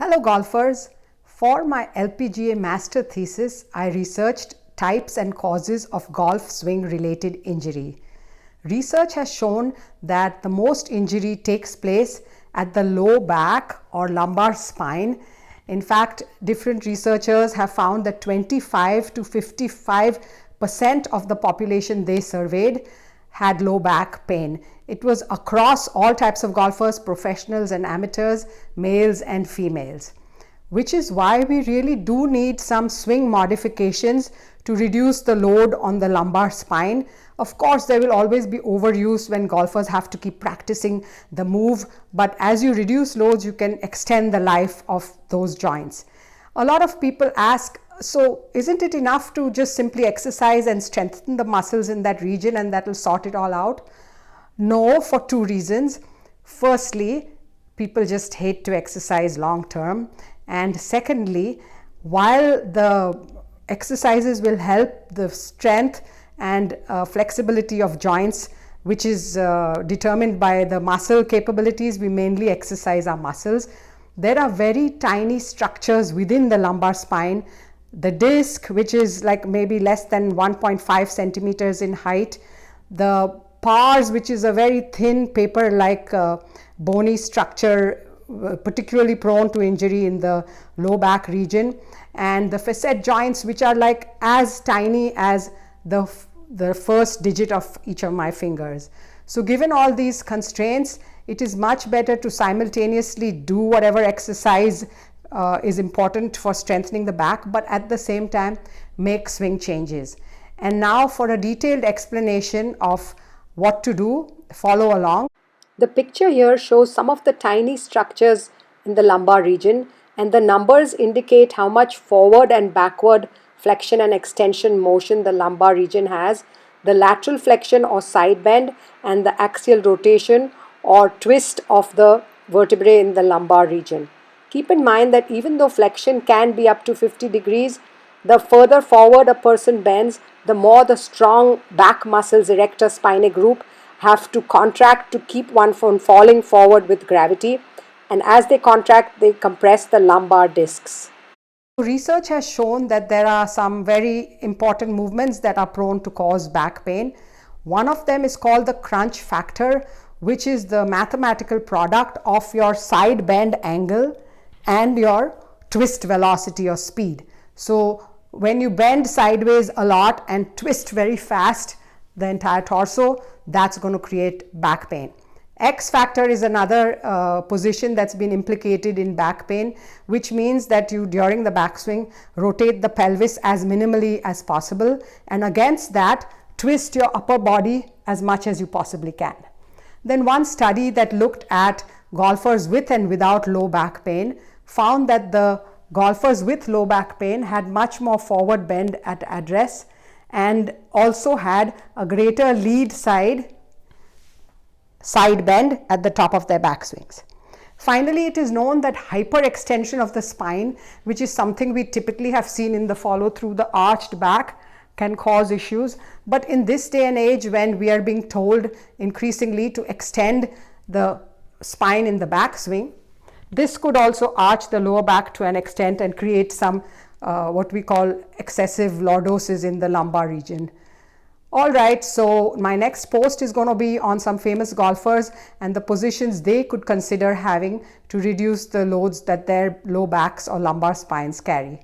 Hello golfers, for my LPGA master thesis, I researched types and causes of golf swing related injury. Research has shown that the most injury takes place at the low back or lumbar spine. In fact, different researchers have found that 25 to 55% of the population they surveyed had low back pain. It was across all types of golfers, professionals and amateurs, males and females, which is why we really do need some swing modifications to reduce the load on the lumbar spine. Of course, there will always be overuse when golfers have to keep practicing the move, but as you reduce loads, you can extend the life of those joints. A lot of people ask, so isn't it enough to just simply exercise and strengthen the muscles in that region and that will sort it all out? No, for two reasons. Firstly, people just hate to exercise long term. And secondly, while the exercises will help the strength and flexibility of joints, which is determined by the muscle capabilities, we mainly exercise our muscles. There are very tiny structures within the lumbar spine. The disc, which is like maybe less than 1.5 centimeters in height, the pars, which is a very thin paper-like bony structure, particularly prone to injury in the low back region, and the facet joints, which are like as tiny as the first digit of each of my fingers. So given all these constraints, it is much better to simultaneously do whatever exercise is important for strengthening the back, but at the same time make swing changes. And now for a detailed explanation of what to do, follow along. The picture here shows some of the tiny structures in the lumbar region, and the numbers indicate how much forward and backward flexion and extension motion the lumbar region has, the lateral flexion or side bend, and the axial rotation or twist of the vertebrae in the lumbar region. Keep in mind that even though flexion can be up to 50 degrees, the further forward a person bends, the more the strong back muscles, erector spinae group, have to contract to keep one from falling forward with gravity. And as they contract, they compress the lumbar discs. Research has shown that there are some very important movements that are prone to cause back pain. One of them is called the crunch factor, which is the mathematical product of your side bend angle and your twist velocity or speed. So when you bend sideways a lot and twist very fast the entire torso, that's going to create back pain. X factor is another position that's been implicated in back pain, which means that you during the backswing rotate the pelvis as minimally as possible, and against that twist your upper body as much as you possibly can. Then one study that looked at golfers with and without low back pain found that the golfers with low back pain had much more forward bend at address and also had a greater lead side bend at the top of their backswings. Finally, it is known that hyperextension of the spine, which is something we typically have seen in the follow through the arched back, can cause issues. But in this day and age, when we are being told increasingly to extend the spine in the backswing, this could also arch the lower back to an extent and create some what we call excessive lordosis in the lumbar region. All right, so my next post is going to be on some famous golfers and the positions they could consider having to reduce the loads that their low backs or lumbar spines carry.